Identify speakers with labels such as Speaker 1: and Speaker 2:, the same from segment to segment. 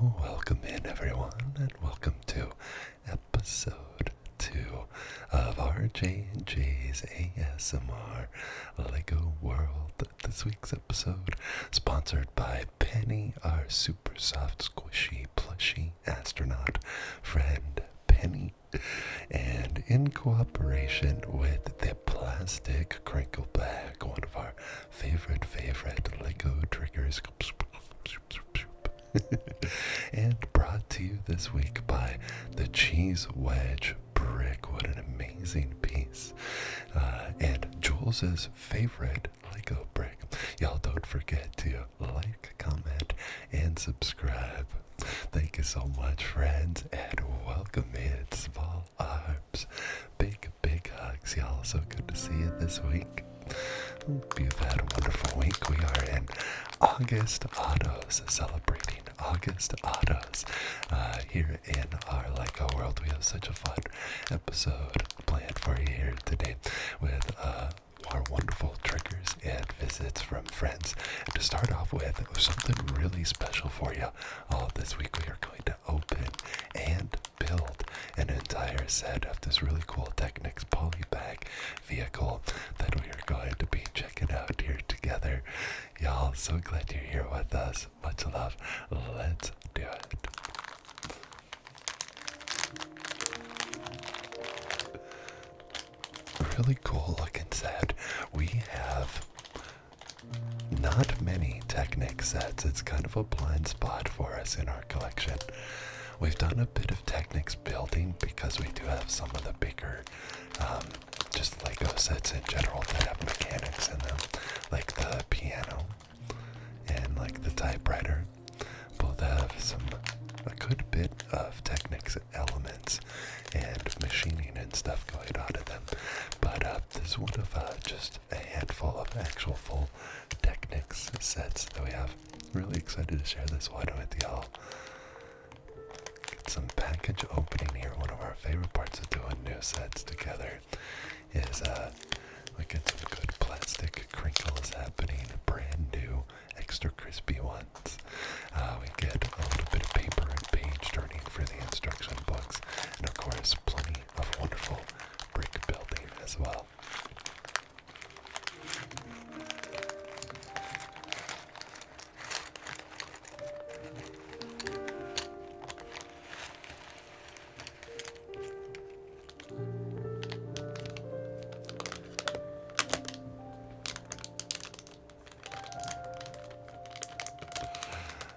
Speaker 1: Well, welcome in everyone, and welcome to episode 2 of our J&J's ASMR Lego World. This week's episode sponsored by Penny, our super soft, squishy, plushy astronaut friend Penny, and in cooperation with the plastic Crinkle bag, one of our favorite Lego triggers. And brought to you this week by the Cheese Wedge brick. What an amazing piece. And Jules's favorite Lego brick. Y'all don't forget to like, comment, and subscribe. Thank you so much, friends, and welcome in, small arms. Big hugs, y'all. So good to see you this week. Hope you've had a wonderful week. We are in August Autos, celebrating August Autos here in our Lego world. We have such a fun episode planned for you here today with our wonderful triggers and visits from friends. And to start off with, something really special for you. This week we are going to open and build an entire set of this really cool Technics polybag vehicle that we are going to be checking out here together. Y'all, so glad you're here with us. Much love. Let's do it. Really cool looking set. We have not many Technics sets. It's kind of a blind spot for us in our collection. We've done a bit of Technics building because we do have some of the bigger just Lego sets in general that have mechanics in them, like the piano and like the typewriter. Both have a good bit of Technics elements and machining and stuff going on in them. But this is one of just a handful of actual full Technics sets that we have. Really excited to share this one with y'all. Get some package opening here. One of our favorite parts of doing new sets together is we get some good plastic crinkles happening, brand new, extra crispy ones. We get a little bit of paper and page turning for the instruction books, and of course plenty of wonderful brick building as well.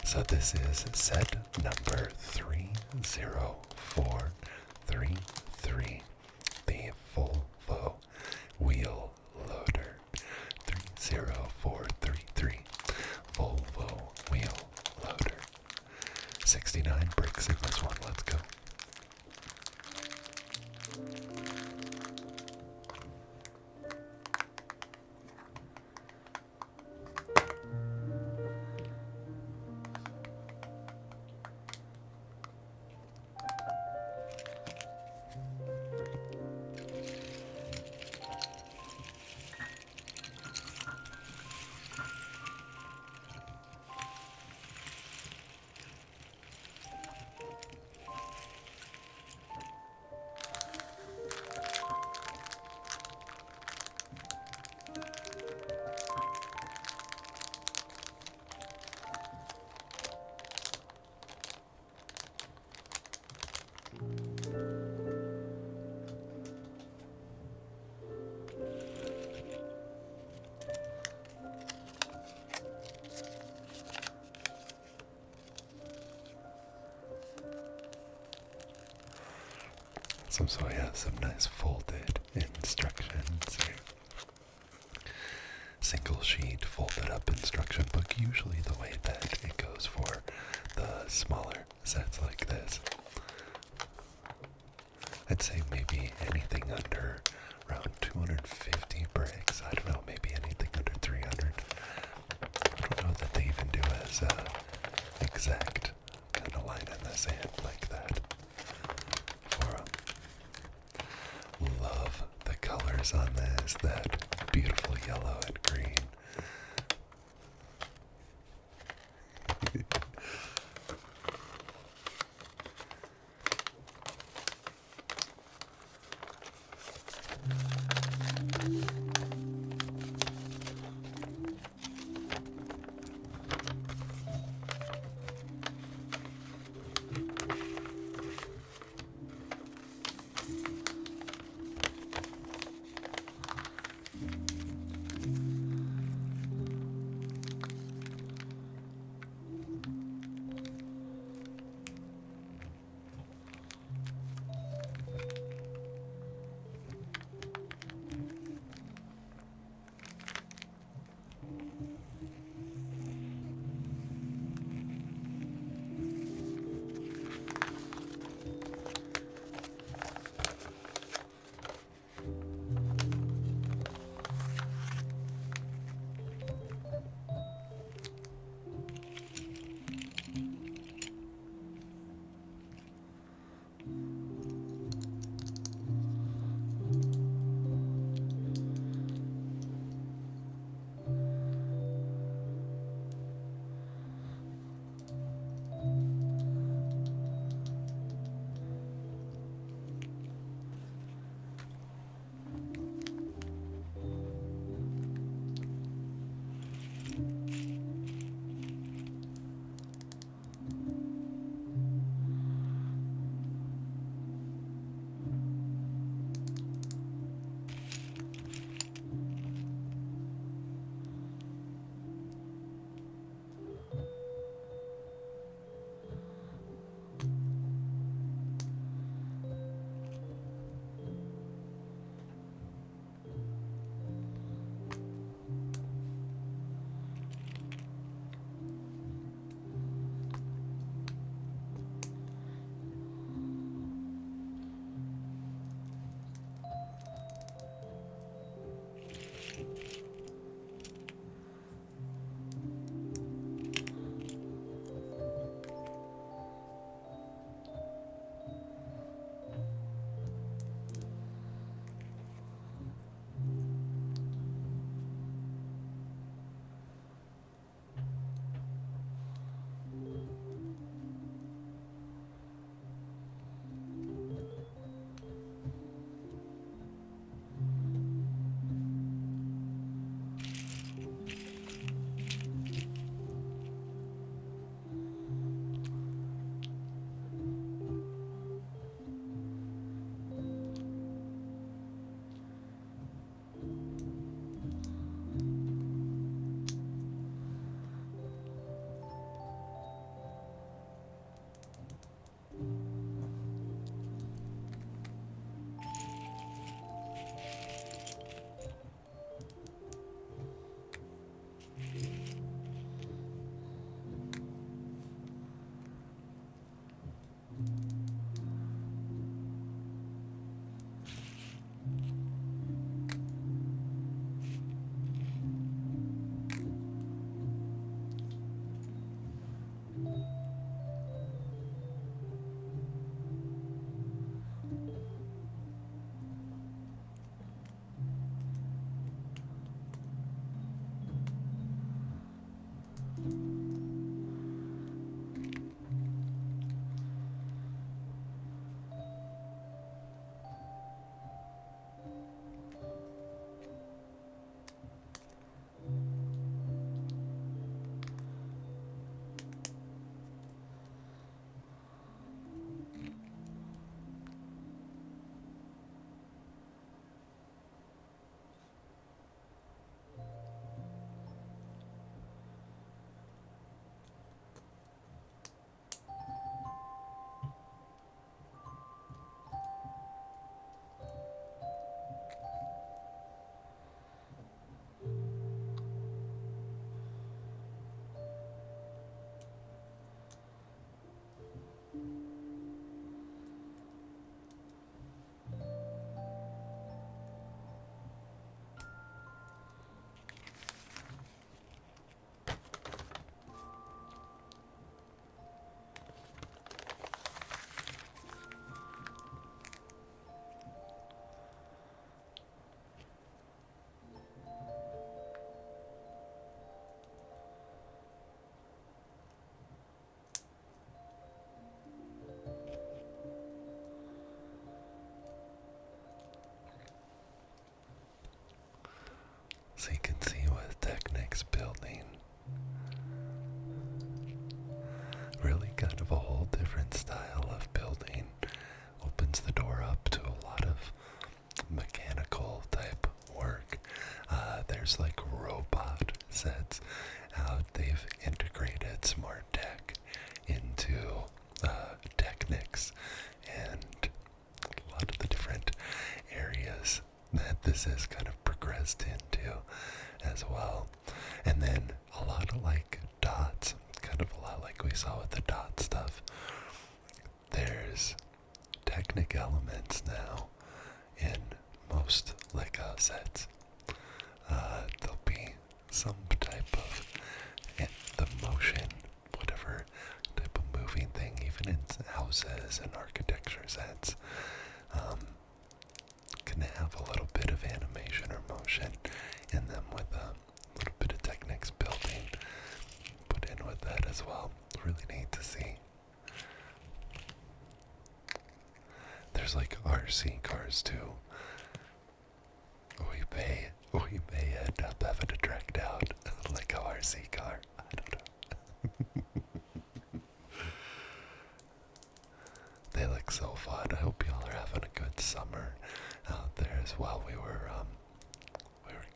Speaker 1: So this is set number 30433, the Volvo Wheel Loader. 30433, Volvo Wheel Loader. 69 bricks in this one. Let's go. So we have some nice folded instructions here. Single sheet folded up instruction book, usually the way that it goes for the smaller sets like this. I'd say maybe anything under around 250 bricks. I don't know, maybe anything under 300. I don't know that they even do as exact kind of line in the sand like that. Love the colors on this, that beautiful yellow and green. So you can see with Technic's building, really kind of a whole different style of building. Opens the door up to a lot of mechanical type work. There's like robot sets. They've integrated smart tech into Technics and a lot of the different areas that this has kind of progressed into as well. And then a lot of like dots, kind of a lot like we saw with the dot stuff. There's Technic elements now in most Lego sets. There'll be some type of the motion, whatever type of moving thing, even in houses and architecture sets, can have a little bit of animation or motion in them with a little bit of Technics building put in with that as well. Really neat to see. There's like RC cars too. We may end up having to track down like a RC car. I don't know. They look so fun. I hope y'all are having a good summer out there as well. We were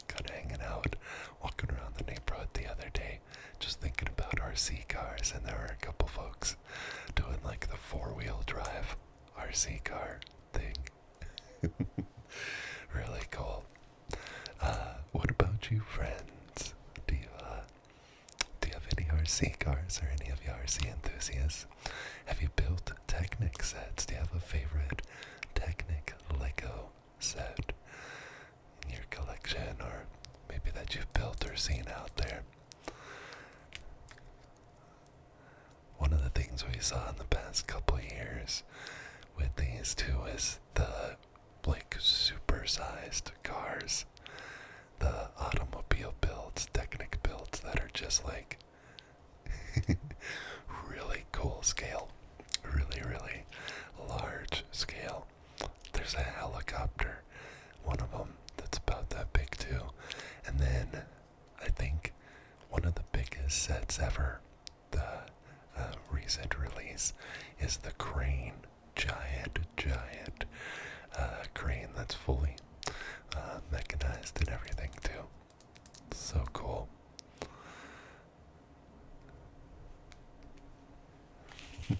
Speaker 1: kind of hanging out, walking around the neighborhood the other day, just thinking about RC cars, and there were a couple folks doing like the 4-wheel drive RC car thing. Really cool. What about you, friends? Do you have any RC cars or any of you RC enthusiasts? Have you built Technic sets? Do you have a favorite Technic Lego set in your collection, or maybe that you've built or seen out there? One of the things we saw in the past couple years with these two is the like super-sized cars, the automobile builds, Technic builds that are just like really cool scale, really large scale. There's a helicopter, one of them that's about that big too, and then I think one of the biggest sets ever, the recent release, is the crane, giant crane that's fully mechanized and everything too. So cool. Yeah,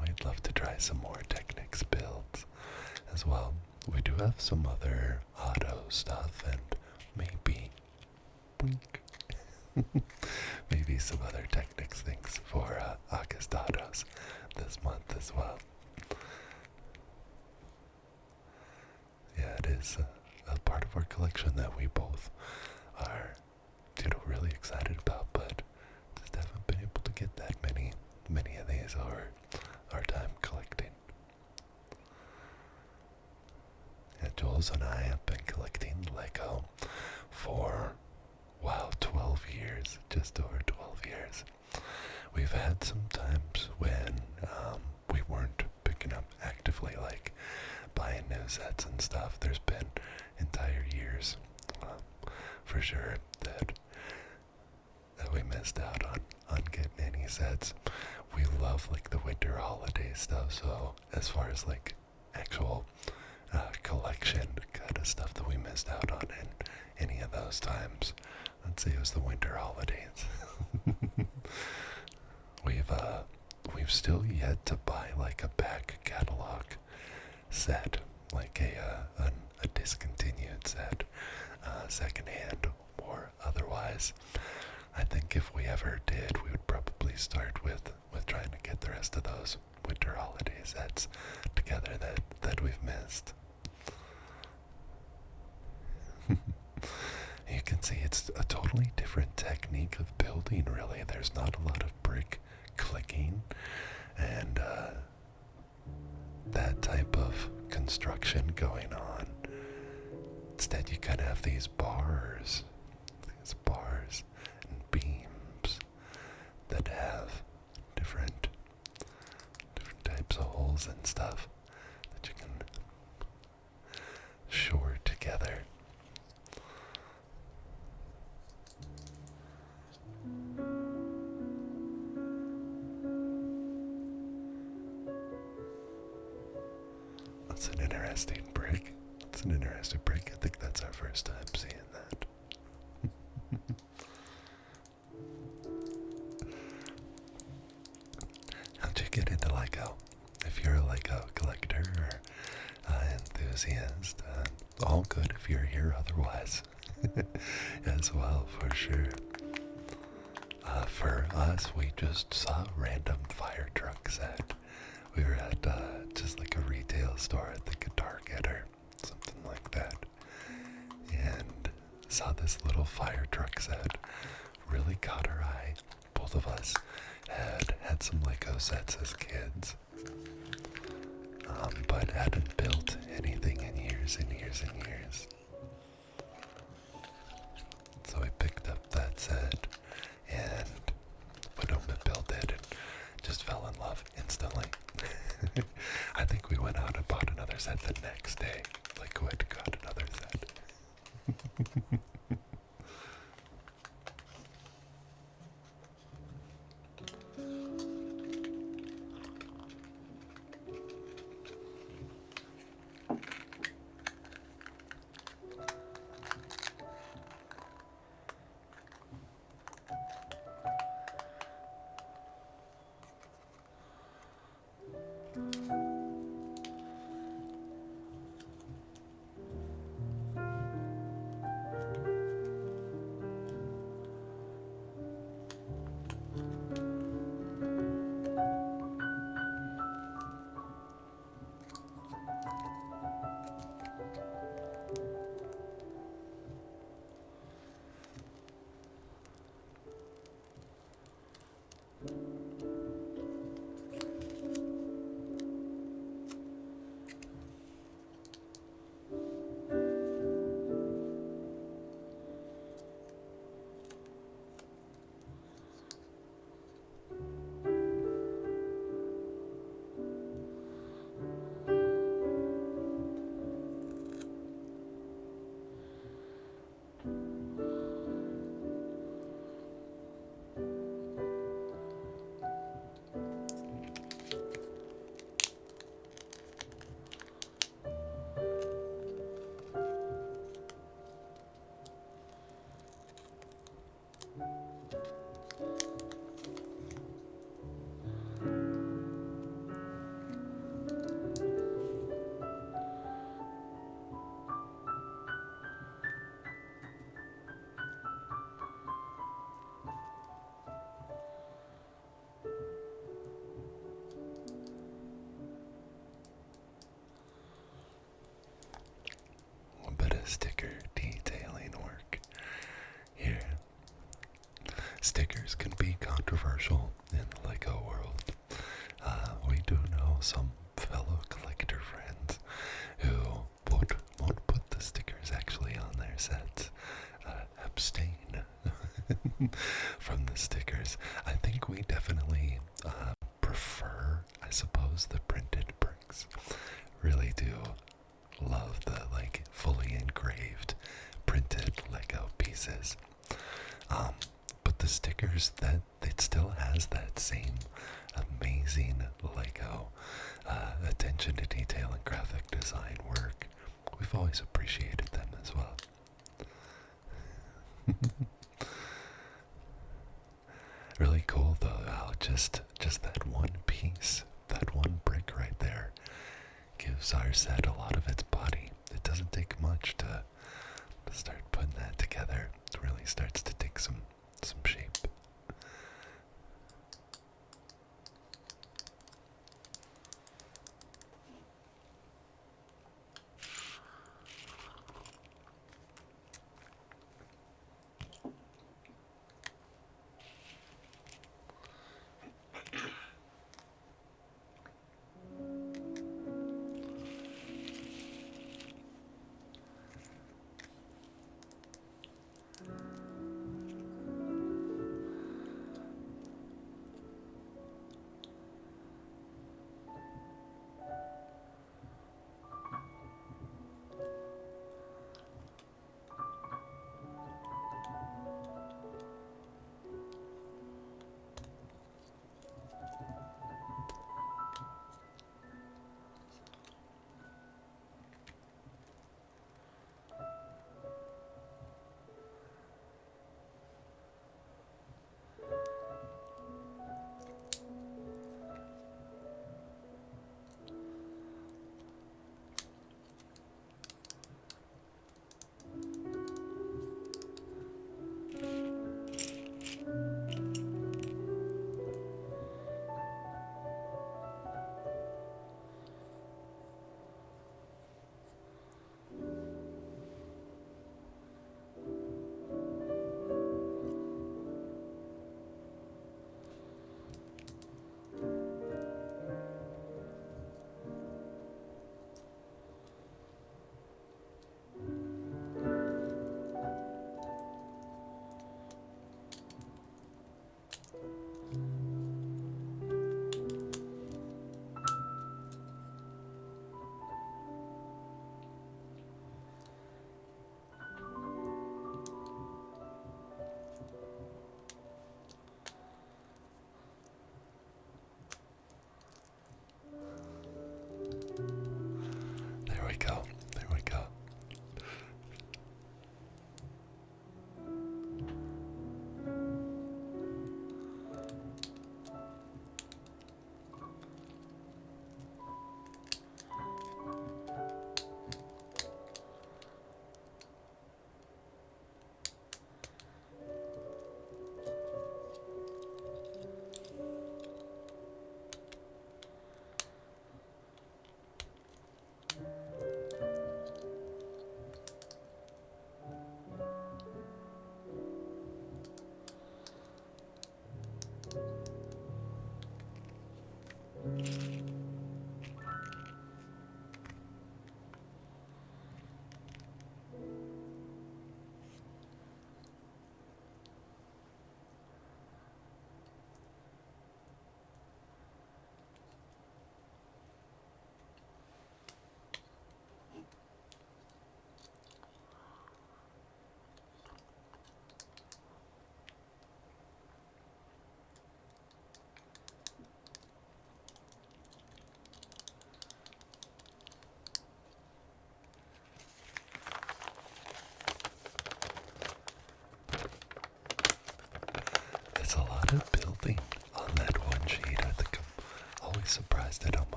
Speaker 1: we'd love to try some more Technics builds as well. We do have some other auto stuff and maybe maybe some other Technics things for August Autos this month as well. Yeah, it is a part of our collection that we both are, really excited about, but just haven't been able to get that many of these over our time collecting. Yeah, Jules and I have been collecting Lego for, 12 years, just over 12 years. We've had some times when we weren't picking up actively, like buying new sets and stuff. There's been entire years, for sure, that we missed out on getting any sets. We love like the winter holiday stuff, so as far as like actual collection kind of stuff that we missed out on in any of those times, I'd say it was the winter holidays. We've still yet to buy like a back catalog set, like a discontinued set, secondhand or otherwise. I think if we ever did, we would probably start with trying to get the rest of those winter holiday sets together that we've missed. You can see it's a totally different technique of building, really. There's not a lot of brick clicking and that type of construction going on. Instead, you kind of have these bars and beams that have different types of holes and stuff that you can That's an interesting brick. It's an interesting brick. I think that's our first time seeing that. How'd you get into Lego? If you're a Lego collector or enthusiast, all good if you're here otherwise. As well, for sure. For us, we just saw a random fire truck set. We were at just like a retail store, I think a Target or something like that, and saw this little fire truck set. Really caught our eye. Both of us had some Lego sets as kids, but hadn't built anything in years and years and years. So we picked up that set and went home to build it and just fell in love instantly. I think we went out and bought another set the next day. Like, went and got another set. Sticker detailing work here. Stickers can be controversial in the Lego world. We do know some fellow collector friends who won't put the stickers actually on their sets. Abstain from the stickers. I think we definitely prefer, I suppose, the printed bricks. Really do love the fully engraved printed Lego pieces. But the stickers, that it still has that same amazing Lego attention to detail and graphic design work. We've always appreciated them as well. Really cool though how just that one piece, that one brick right there gives our set a lot of its body. It doesn't take much to start putting that together. It really starts to take some shape.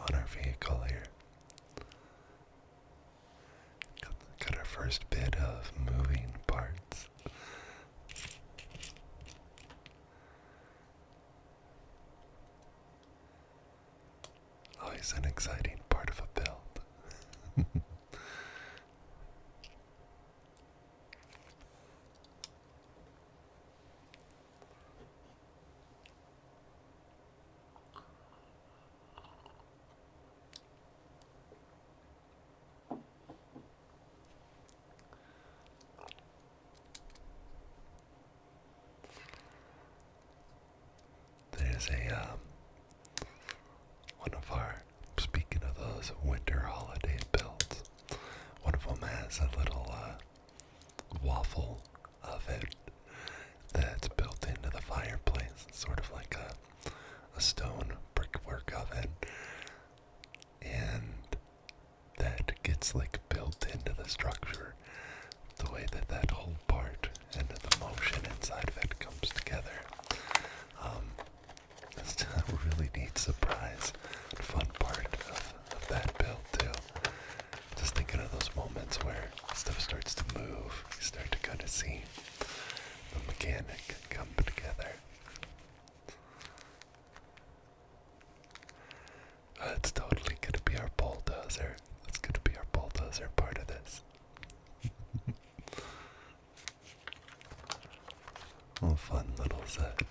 Speaker 1: on our vehicle here. Got our first bit of moving parts. Always an exciting part of a build. There's one of our, speaking of those winter holiday builds, one of them has a little waffle oven that's built into the fireplace, sort of like a stone brickwork oven, and that gets like built into the structure, the way that that whole part and the motion inside of it comes together. It's a really neat surprise, fun part of that build too. Just thinking of those moments where stuff starts to move, you start to kind of see the mechanic come together. It's totally gonna be our bulldozer. It's gonna be our bulldozer part of this. Oh, fun little set.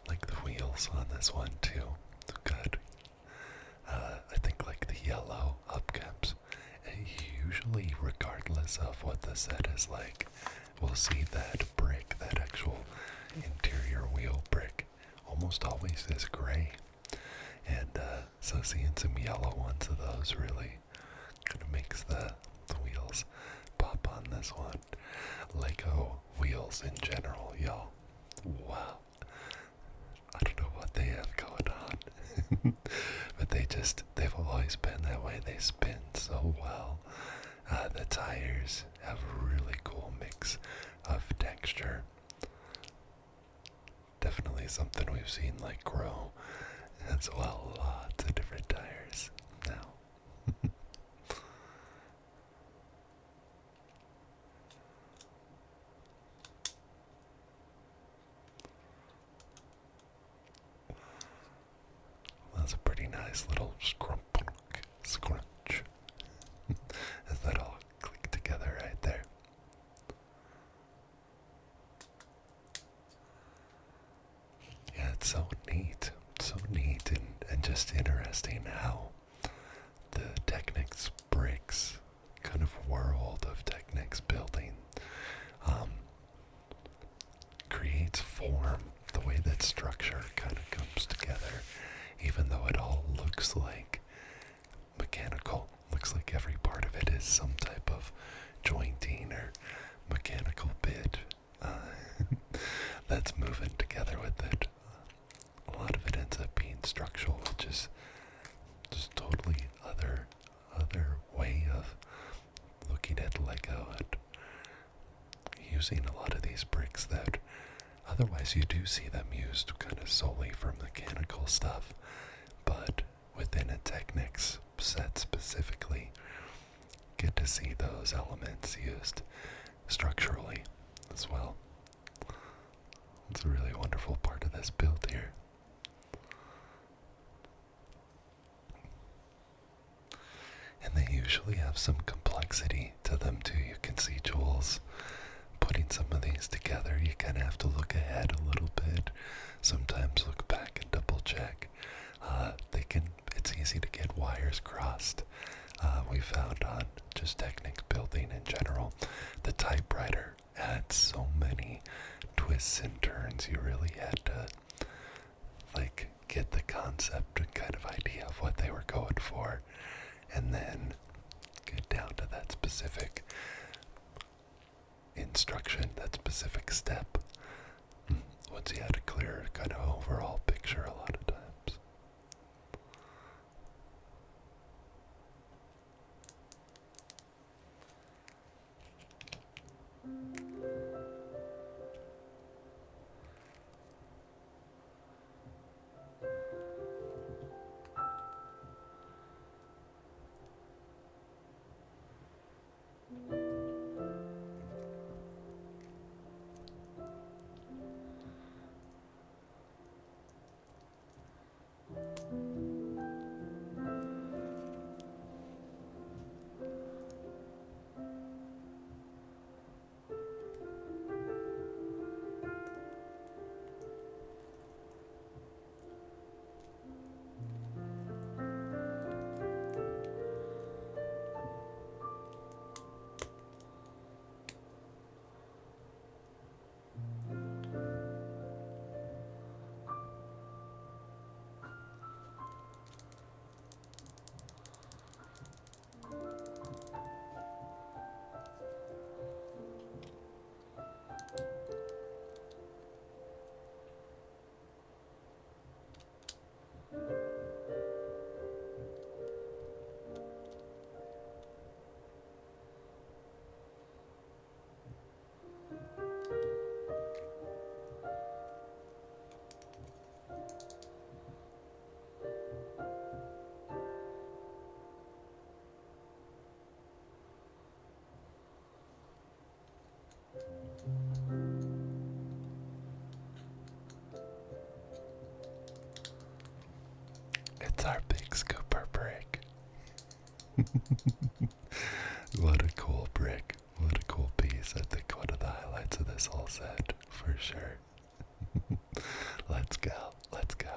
Speaker 1: Like the wheels on this one too. Good. I think like the yellow hubcaps. Usually, regardless of what the set is like, we'll see that brick, that actual interior wheel brick, almost always is gray. And so seeing some yellow ones of those really kind of makes the wheels pop on this one. Lego wheels in general, y'all. Wow. I don't know what they have going on. But they've always been that way. They spin so well. The tires have a really cool mix of texture. Definitely something we've seen like grow as well. Lots of different tires now. That's a pretty nice little scrunch as that all click together right there. Yeah, it's so neat and just interesting how the Technics bricks kind of world of Technics building creates form, the way that structure kind of comes together, even though it all looks like mechanical. Looks like every part of it is some type of jointing or mechanical bit that's moving together with it. A lot of it ends up being structural, which is just totally other way of looking at Lego and using a lot of these bricks that otherwise you do see them used kind of solely for mechanical stuff, but within a Technics set specifically, get to see those elements used structurally as well. It's a really wonderful part of this build here. And they usually have some complexity to them too. You can see Jules putting some of these together. You kind of have to look ahead a little bit, sometimes look back and double check. It's easy to get wires crossed. We found on just Technics building in general, the typewriter had so many twists and turns. You really had to like get the concept and kind of idea of what they were going for, and then get down to that specific instruction, that specific step. Once you had a clear kind of overall picture a lot of times. What a cool brick. What a cool piece. I think one of the highlights of this whole set, for sure. Let's go. Let's go.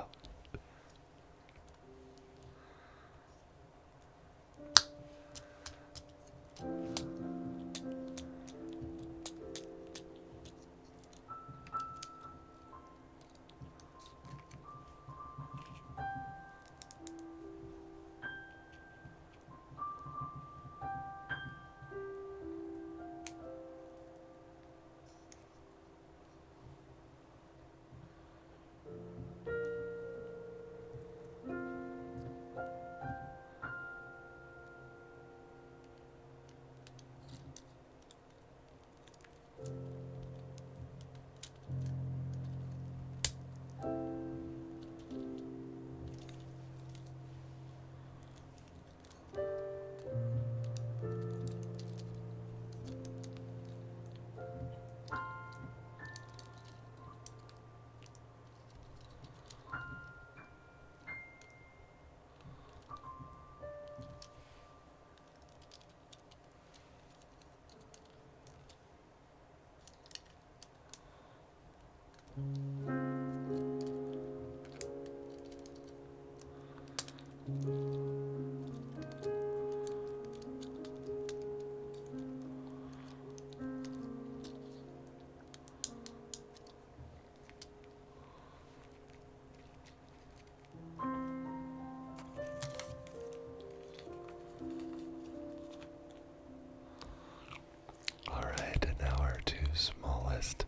Speaker 1: Alright, and now our two smallest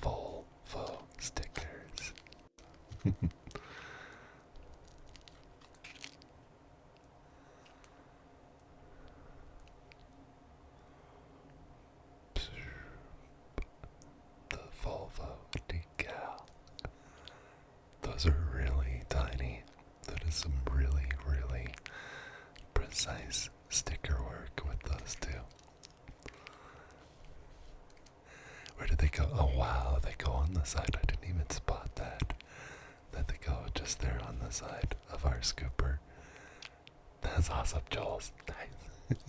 Speaker 1: Volvo stickers. The Volvo decal. Those are really tiny. That is some really, really precise sticker work with those two. Where did they go? Oh wow, they go on the side. I didn't even spot that. That they go just there on the side of our scooper. That's awesome, Jules. Nice.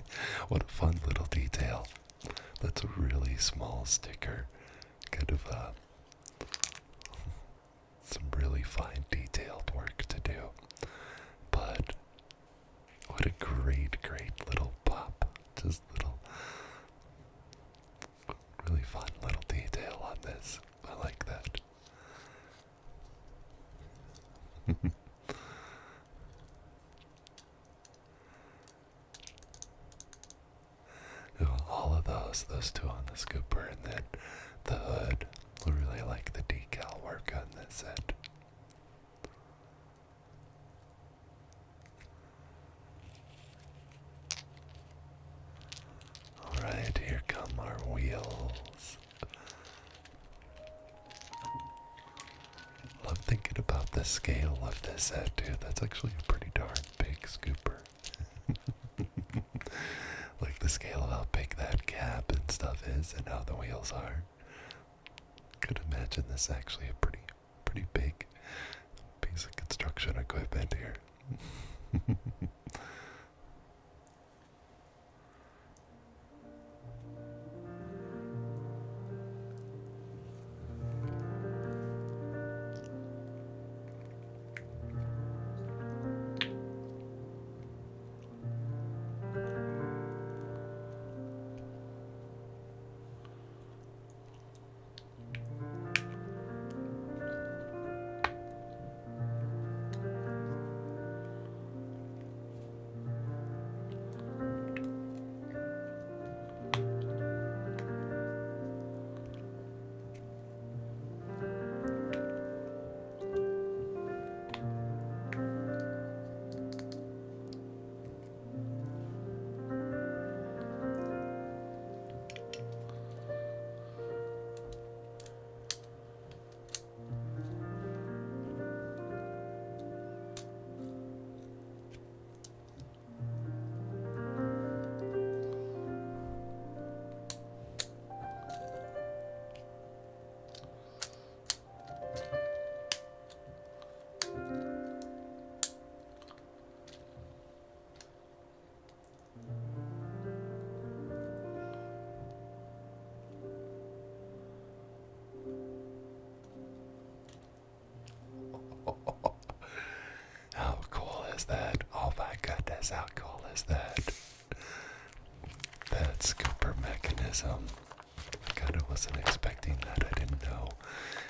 Speaker 1: What a fun little detail. That's a really small sticker. Kind of some really fine detailed work to do. But what a great, great little pop. Just little, really fun little detail on this. I like that. All of those two on the scooper, and then the hood. I really like the decal work on this set. Alright, here come our wheels. Love thinking about the scale of this set too. That's actually a pretty darn big scooper. Like the scale of how big that cab and stuff is and how the wheels are. Could imagine this actually a pretty big piece of construction equipment here. that scooper mechanism. I kind of wasn't expecting that. I didn't know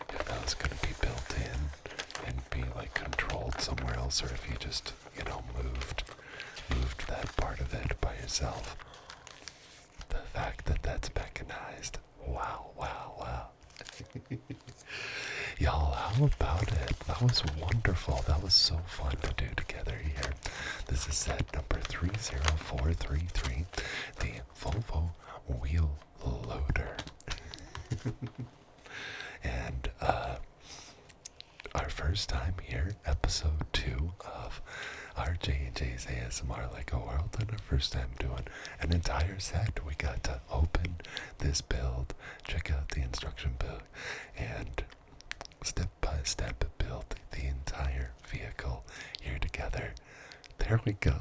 Speaker 1: if that was going to be built in and be like controlled somewhere else, or if you just, moved that part of it by yourself. The fact that that's mechanized. Wow, wow, wow. Y'all, how about it? That was wonderful. That was so fun to do together here. This is set number 30433, the Volvo Wheel Loader. And our first time here, episode 2 of our J&J's ASMR Lego World, and our first time doing an entire set. We got to open this build, check out the instruction book, and step by step build the entire vehicle here together. There we go.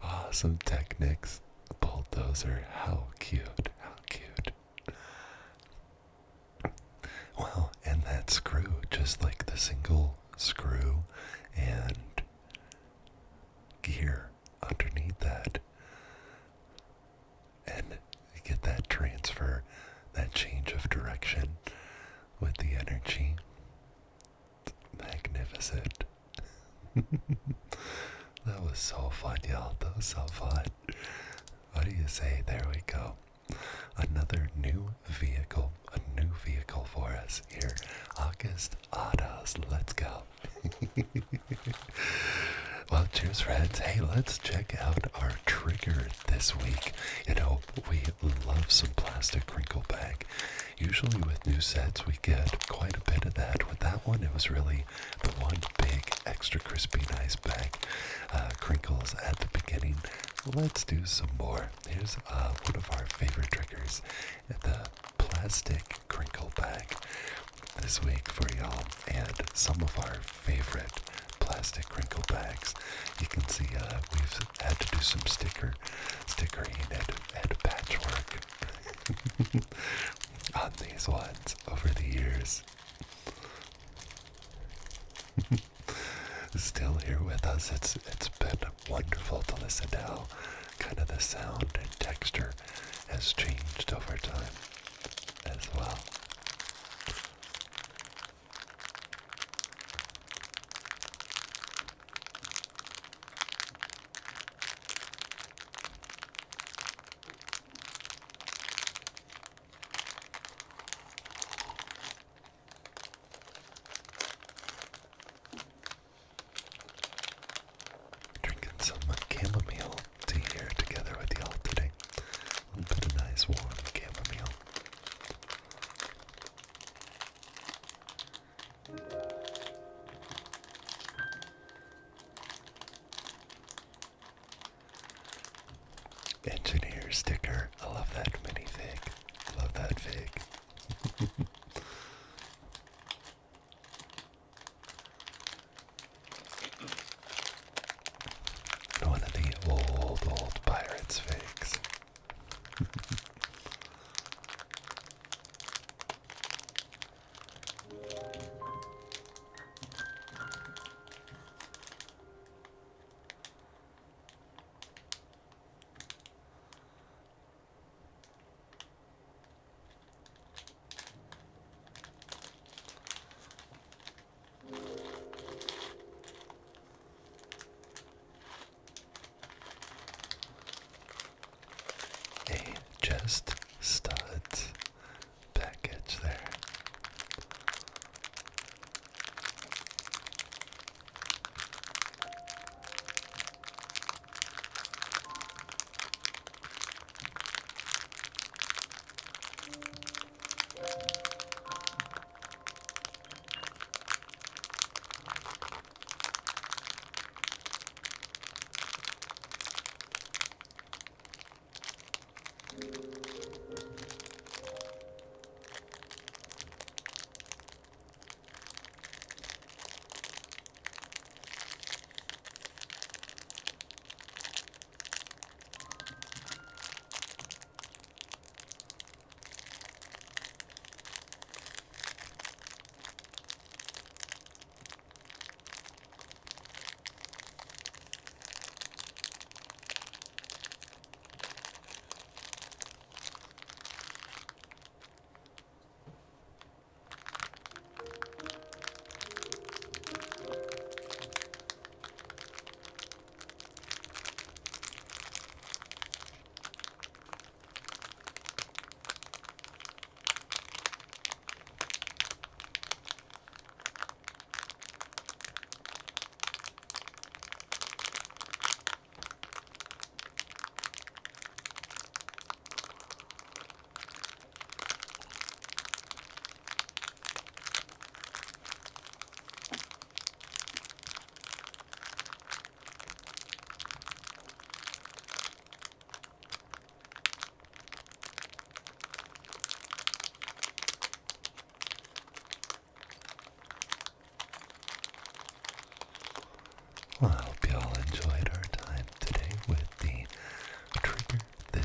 Speaker 1: Awesome Technics bulldozer. How cute, how cute. Well, and that screw, just like the single screw and gear underneath that, and you get that transfer, that change of direction with the energy. Magnificent. That was so fun, y'all. That was so fun. What do you say? There we go. Another new vehicle for us here. August Autos. Let's go. Well, cheers, friends. Hey, let's check out our trigger this week. We love some plastic crinkle bag. Usually with new sets, we get quite a bit of that. With that one, it was really the one big, extra crispy, nice bag. Crinkles at the beginning. Let's do some more. Here's one of our favorite triggers, the plastic crinkle bag this week for y'all, and some of our favorite plastic crinkle bags. You can see we've had to do some stickering and patchwork on these ones over the years. Still here with us. It's been wonderful to listen to how kind of the sound and texture has changed over time as well. Drinking some chamomile tea here together with y'all today. A little bit of nice warm chamomile. Engineer sticker. I love that minifig. Love that fig. One of the old Pirates figs. A just studs package there.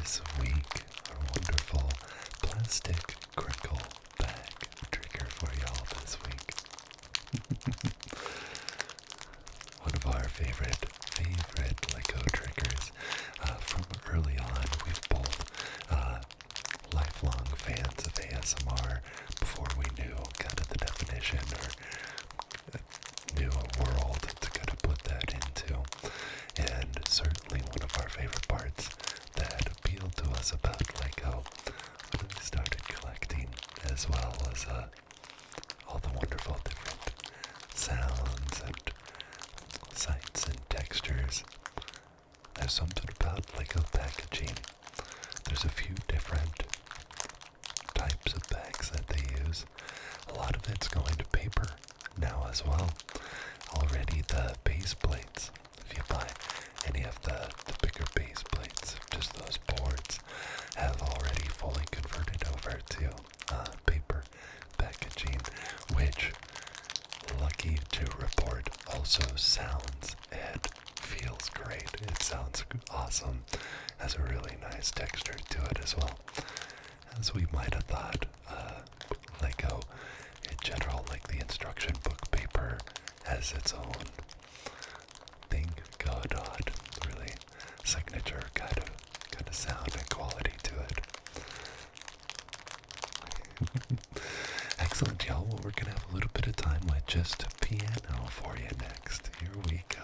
Speaker 1: this week, our wonderful plastic crinkle bag trigger for y'all this week. One of our favorite Lego triggers from early on. We've both lifelong fans of ASMR before we knew kind of the definition or knew a world to kind of put that into. And certainly one of our favorite parts that appealed to us about Lego when we started collecting, as well as all the wonderful different sounds and sights and textures. There's something about Lego packaging. There's a few different types of bags that they use. A lot of it's going to paper now as well. Already the base plates, if you buy any of the bigger base plates, just those boards, have already fully converted over to paper packaging, which, lucky to report, also sounds and feels great. It sounds awesome. Has a really nice texture to it as well. As we might have thought, Lego in general, like the instruction book paper, has its own thing going on. Really signature kind of sound and quality to it. Excellent, y'all. Well, we're gonna have a little bit of time with just piano for you next. Here we go.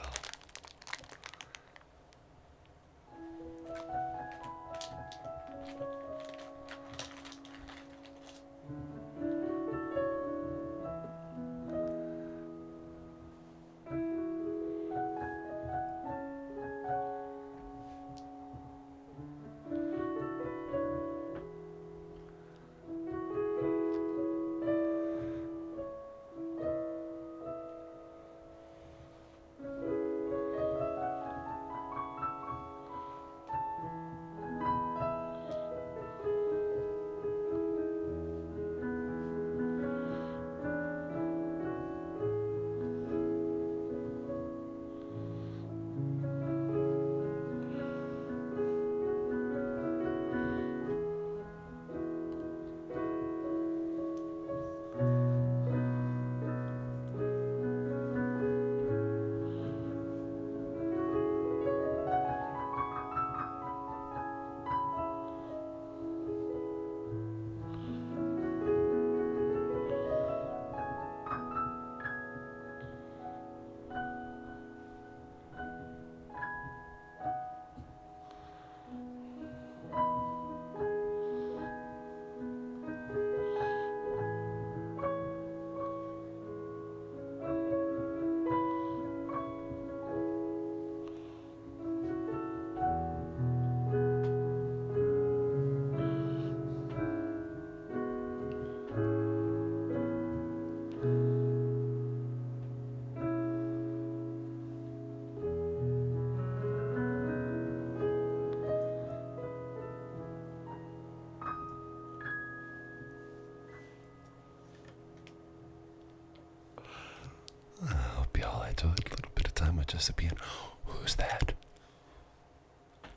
Speaker 1: I hope y'all enjoyed a little bit of time with just a piano. Who's that?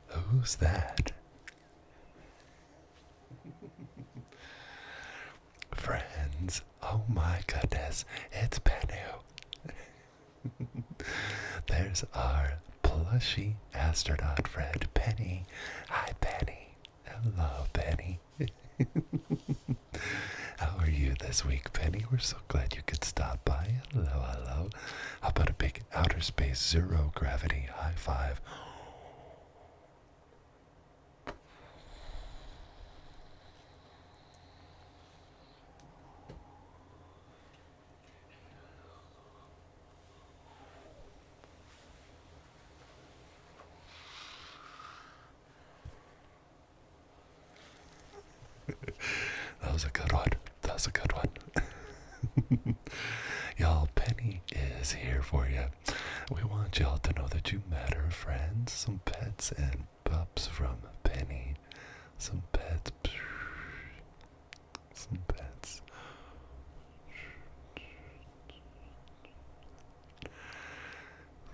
Speaker 1: Who's that? Friends, oh my goodness, it's Penu. There's our plushy astronaut friend, Penny. Hi, Penny. Hello, Penny. How are you this week, Penny? We're so glad you could stop by. Hello, hello. How about a big outer space zero gravity high five? That was a good one. That was a good one. Y'all, Penny is here for you. We want y'all to know that you matter, friends. Some pets and pups from Penny. Some pets. Some pets.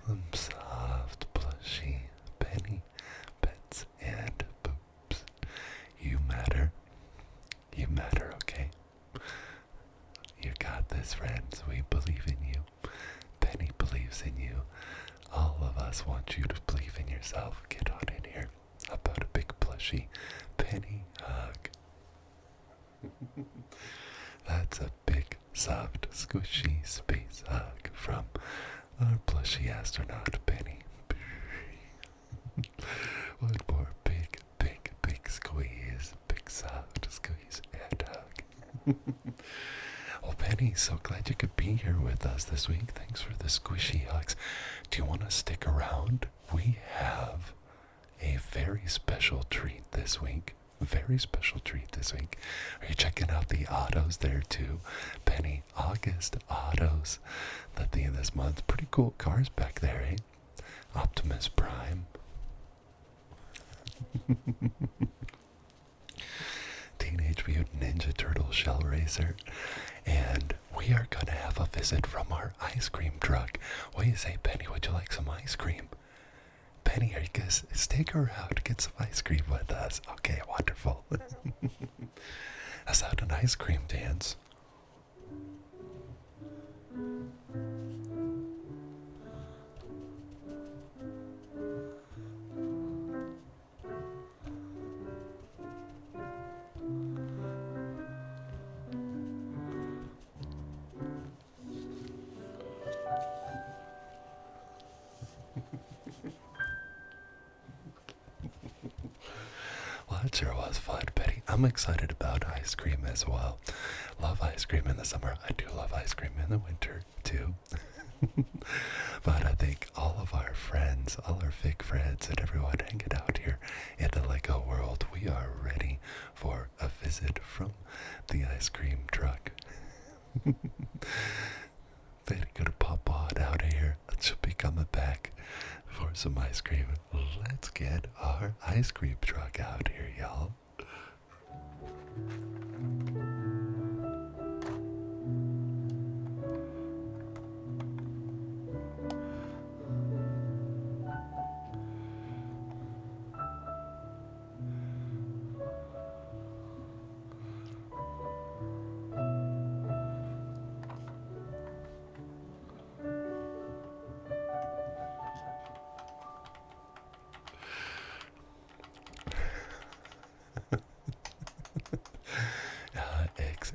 Speaker 1: Some soft, plushy Penny pets and poops. soft, squishy space hug from our plushy astronaut Penny. One more big, big, big squeeze. Big soft squeeze and hug. Well, Penny, so glad you could be here with us this week. Thanks for the squishy hugs. Do you want to stick around? We have a very special treat this week. Very special treat this week. Are you checking out the autos there too? Penny, August autos. The theme of this month. Pretty cool cars back there, eh? Optimus Prime. Teenage Mutant Ninja Turtle Shell Racer. And we are going to have a visit from our ice cream truck. What do you say, Penny? Would you like some ice cream? Penny, are you going to stick around, get some ice cream with us? Okay, wonderful. Is that an ice cream dance? Well, that sure was fun, Betty. I'm excited about ice cream as well. Love ice cream in the summer. I do love ice cream in the winter, too. But I think all of our friends, all our fake friends, and everyone hanging out here in the Lego world, we are ready for a visit from the ice cream truck. Betty gonna pop on out of here. She'll be coming back for some ice cream. Let's get our ice cream truck out here, y'all.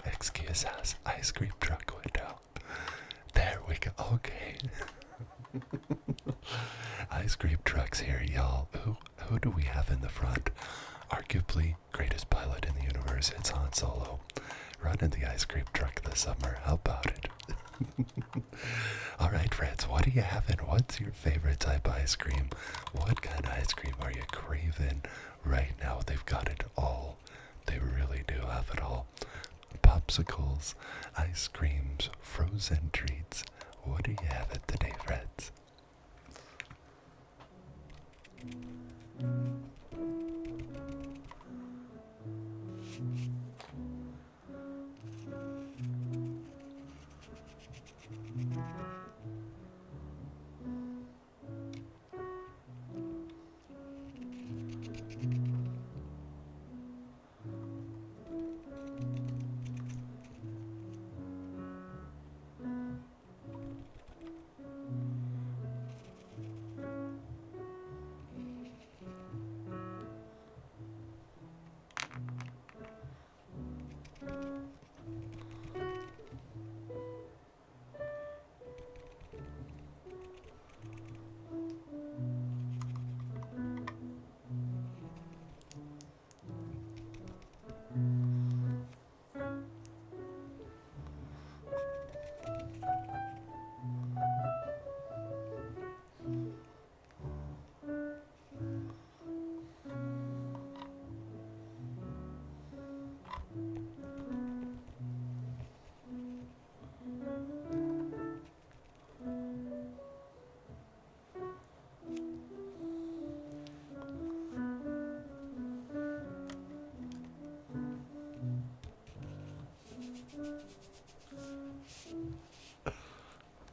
Speaker 1: Excuse us, ice cream truck window. There we go. Okay. Ice cream trucks here, y'all. Who do we have in the front? Arguably greatest pilot in the universe. It's Han Solo. Running the ice cream truck this summer. How about it? All right, friends. What are you having? What's your favorite type of ice cream? What kind of ice cream are you craving right now? They've got it all. They really do have it all. Popsicles, ice creams, frozen treats. What do you have it today, friends?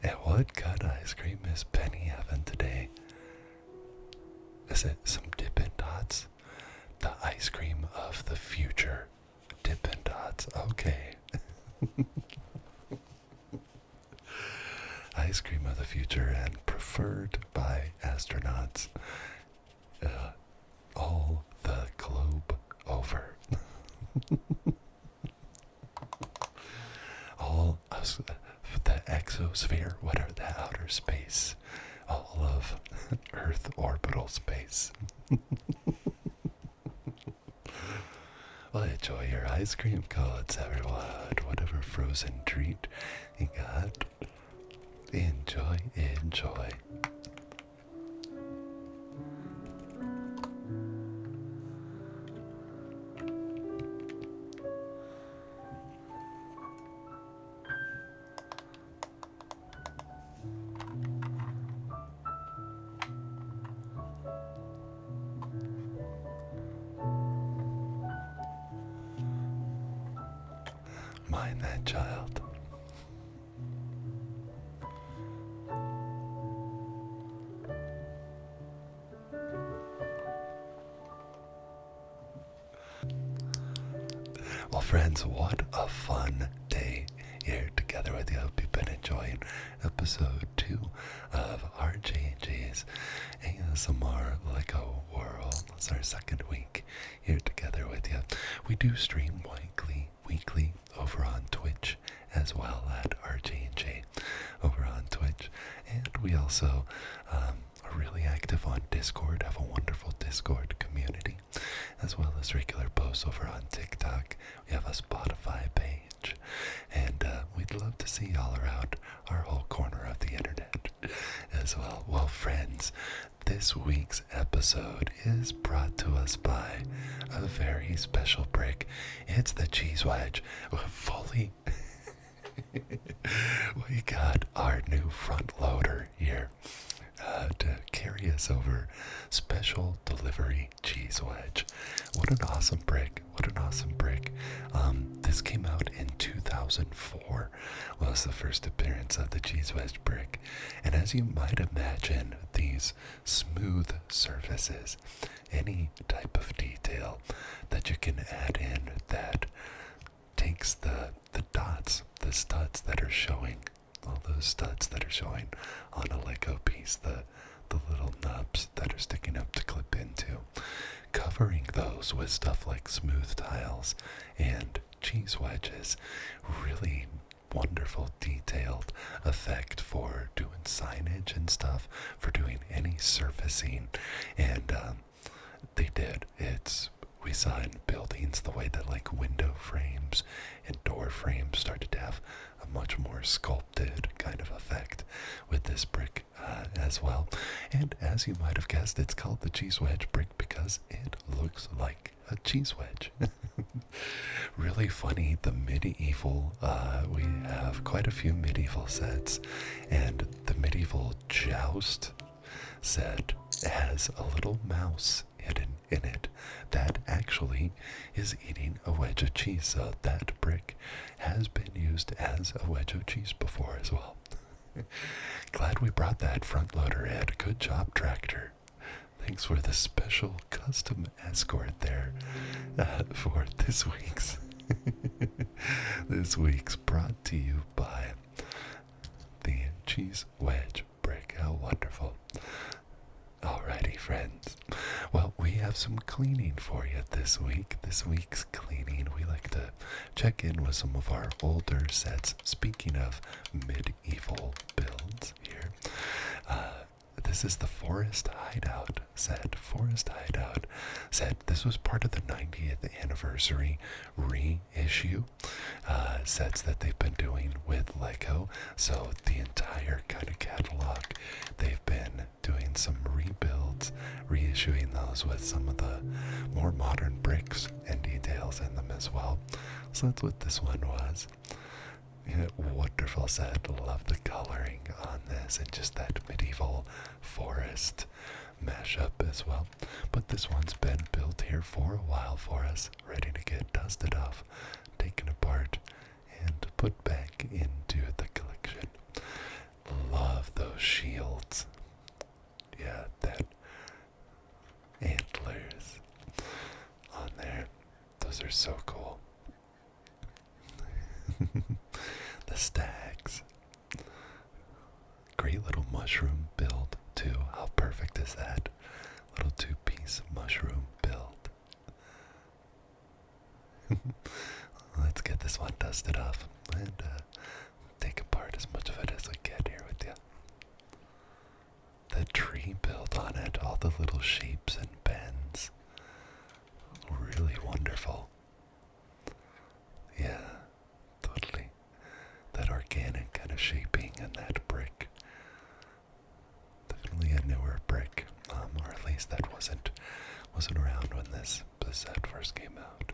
Speaker 1: And what kind of ice cream is Penny having today? Is it some Dippin' Dots? The ice cream of the future. Dippin' Dots. Okay. Ice cream of the future and preferred by astronauts all the globe over. exosphere. What are the outer space? All of Earth orbital space. Well, enjoy your ice cream cones, everyone. Whatever frozen treat you got. Enjoy, enjoy. Mind that child. Well, friends, what a fun day here together with you. Hope you've been enjoying episode 2 of RJJ's ASMR Lego World. It's our second week here together with you. We do stream weekly over on Twitch as well at RJ&J over on Twitch. And we also are really active on Discord, have a wonderful Discord community, as well as regular posts over on TikTok. We have a Spotify page, and we'd love to see y'all around our whole corner of the internet as well. Well, friends, this week's episode is brought to us by a very special brick. It's the cheese wedge. Fully we got our new front loader here to carry us over. Special delivery cheese wedge. What an awesome brick. What an awesome brick. This came out in 2004, was the first appearance of the cheese wedge brick. And as you might imagine, these smooth surfaces, any type of detail that you can add in that takes the dots, the studs that are showing, all those studs that are showing on a Lego piece, the little nubs that are sticking up to clip into, covering those with stuff like smooth tiles and cheese wedges. Really wonderful detailed effect for doing signage and stuff, for doing any surfacing. And they did. We saw in buildings the way that like window frames and door frames started to have a much more sculpted kind of effect with this brick as well. And as you might have guessed, it's called the cheese wedge brick because it looks like a cheese wedge. Really funny, the medieval, we have quite a few medieval sets, and the medieval joust set has a little mouse hidden in it that actually is eating a wedge of cheese. So that brick has been used as a wedge of cheese before as well. Glad we brought that front loader in. Good job, tractor. Thanks for the special custom escort there for this week's brought to you by the cheese wedge brick. How wonderful. Alrighty, friends. Well, we have some cleaning for you this week. This week's cleaning, we like to check in with some of our older sets. Speaking of medieval builds here, this is the Forest Hideout set. Forest Hideout set. This was part of the 90th anniversary reissue sets that they've been doing with Lego. So the entire kind of catalog, they've been doing some rebuilds, reissuing those with some of the more modern bricks and details in them as well. So that's what this one was. Yeah, wonderful set. Love the coloring on this and just that medieval forest mashup as well. But this one's been built here for a while for us, ready to get dusted off, taken apart, and put back into the collection. Love those shields. Yeah, that antlers on there. Those are so cool. The stacks. Great little mushroom build too. How perfect is that? Little two-piece mushroom build. Let's get this one dusted off and take apart as much of it as we built on it, all the little shapes and bends. Really wonderful. Yeah, totally. That organic kind of shaping and that brick. Definitely a newer brick, or at least that wasn't around when this set first came out.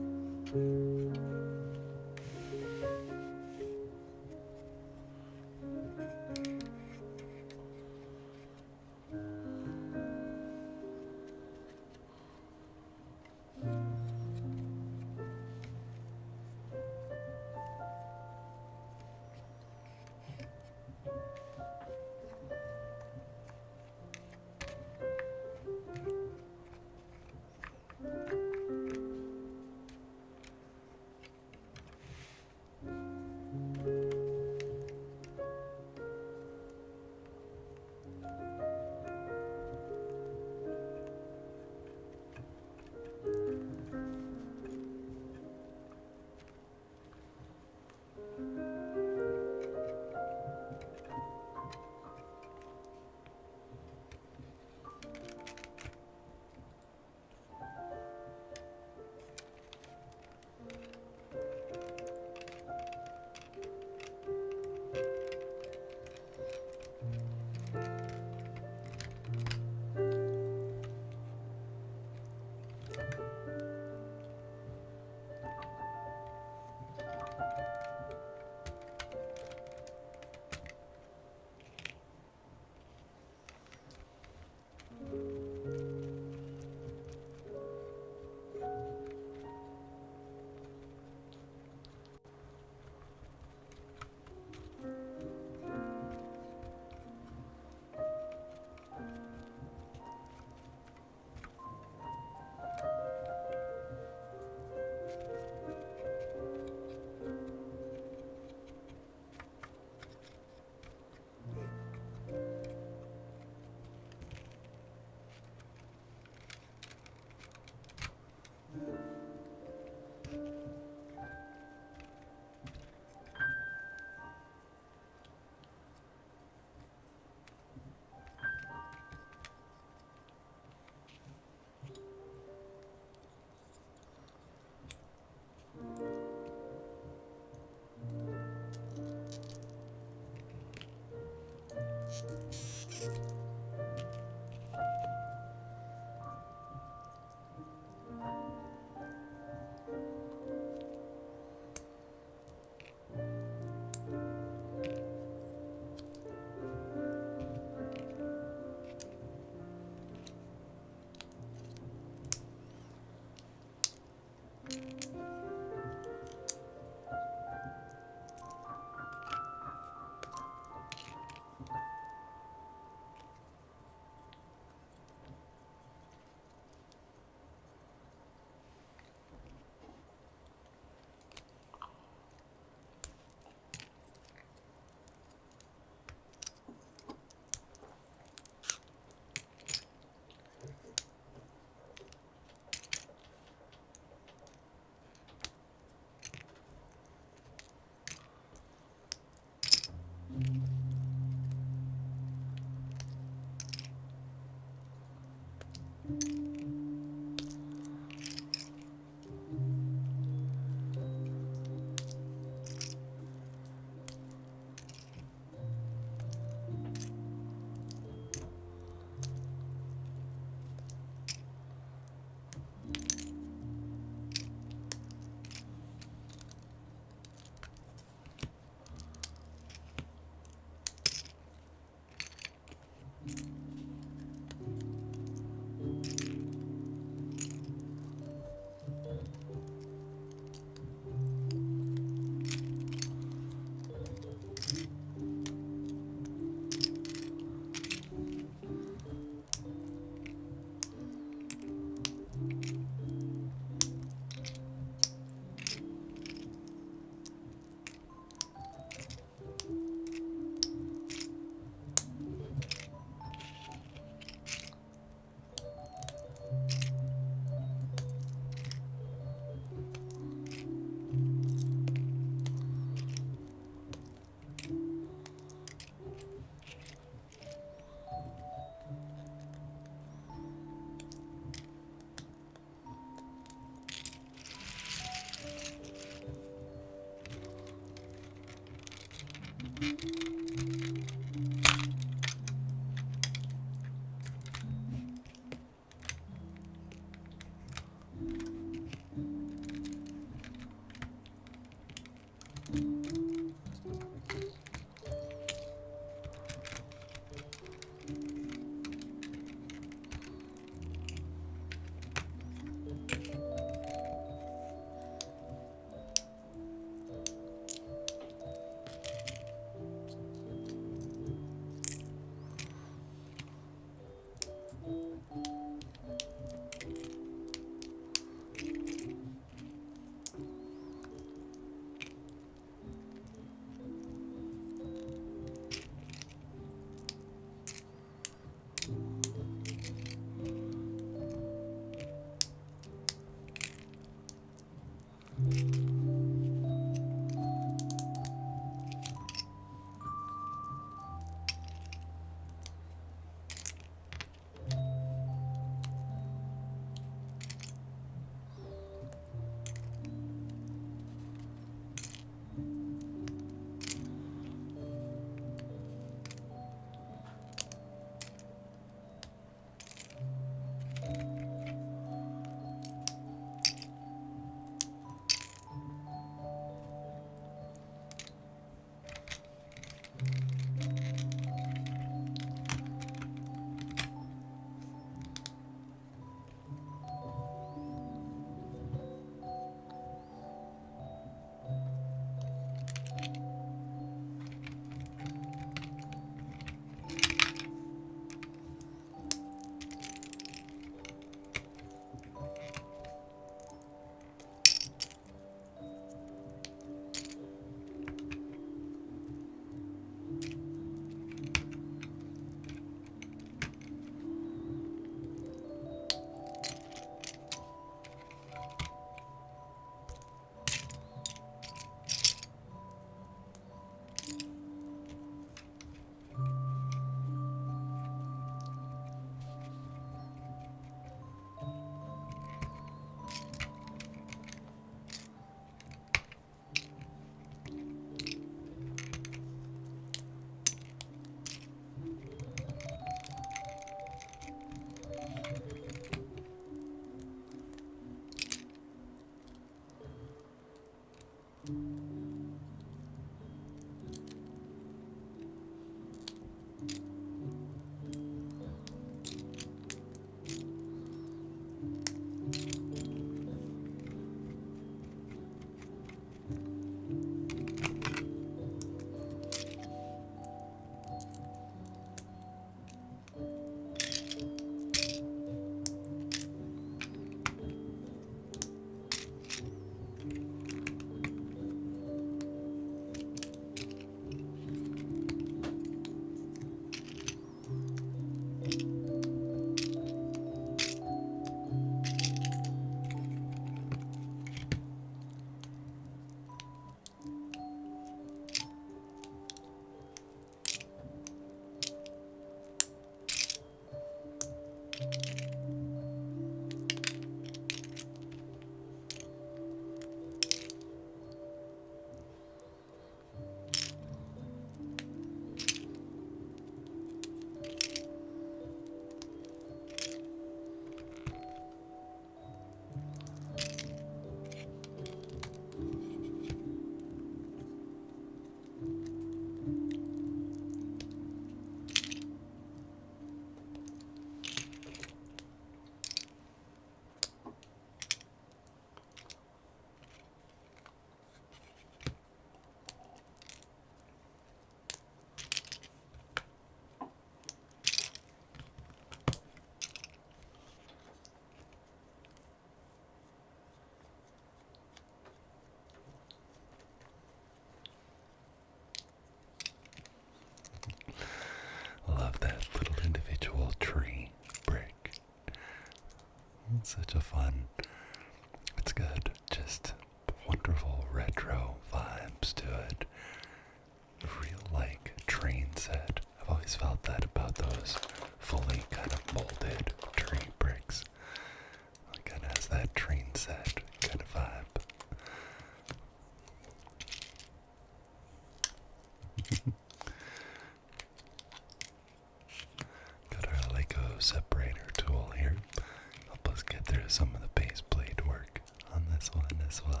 Speaker 1: as well.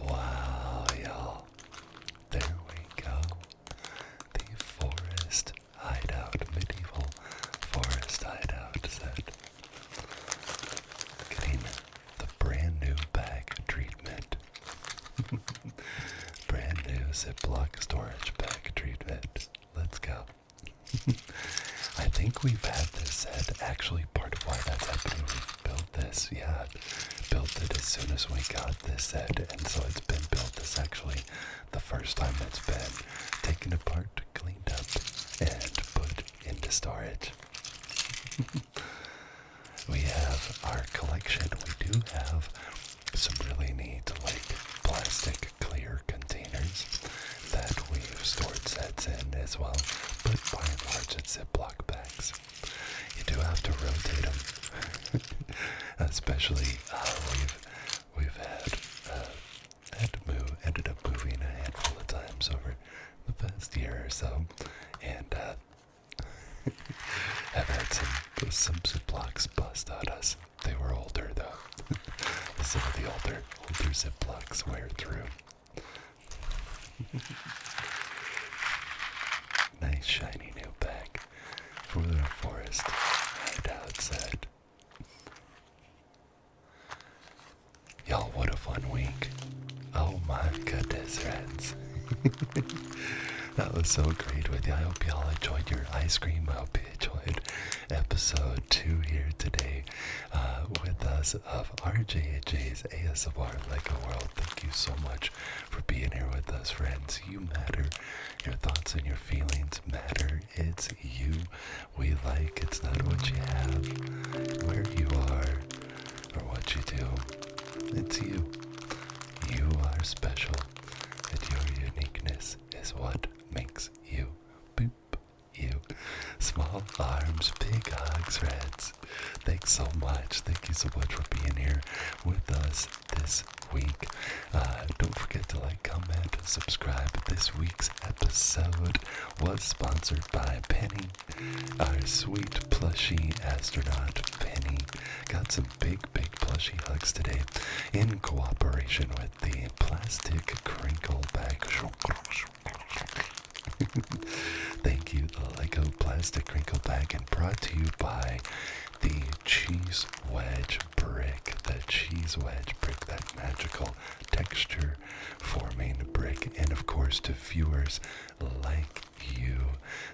Speaker 1: Wow, y'all. There we go. The forest hideout, medieval forest hideout set. Getting the brand new bag treatment. Brand new Ziploc storage bag treatment. Let's go. I think we've had this set. Actually, part of why that's happening, we've built this. Yeah, built it as soon as we got this set, and so it's been built. This actually the first time it's been taken apart, cleaned up, and put into storage. We have our collection. We do have some really neat, like, plastic clear containers that we've stored sets in as well, but by and large it's Ziploc bags. You do have to rotate them, especially we've ended up moving a handful of times over the past year or so, and have had some Ziplocs bust on us. They were older though. Some of the older Ziplocs wear through. Nice shiny new bag for the forest hideout set. Y'all, what a fun week. Oh my goodness, friends. That was so great with you. I hope y'all enjoyed your ice cream. I hope you enjoyed episode 2 here today with us of RJJ's ASMR Lego World. Thank you so much for being here with us, friends. You matter. Your thoughts and your feelings matter. It's you we like. It's not what you have, where you are, or what you do. It's you. You are special, and your uniqueness is what makes you. Boop. You. Small arms, big hugs, friends. Thanks so much. Thank you so much for being here with us this week. Don't forget to like, comment, subscribe. This week's episode was sponsored by Penny, our sweet plushy astronaut Penny. Got some big plushie hugs today in cooperation with the plastic Crinkle bag. Thank you, the Lego plastic Crinkle bag, and brought to you by the cheese wedge brick. The cheese wedge brick, that magical texture forming brick, and of course to viewers like you.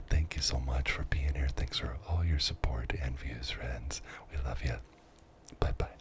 Speaker 1: Thank you so much for being here. Thanks for all your support and views, friends. We love you. Bye bye.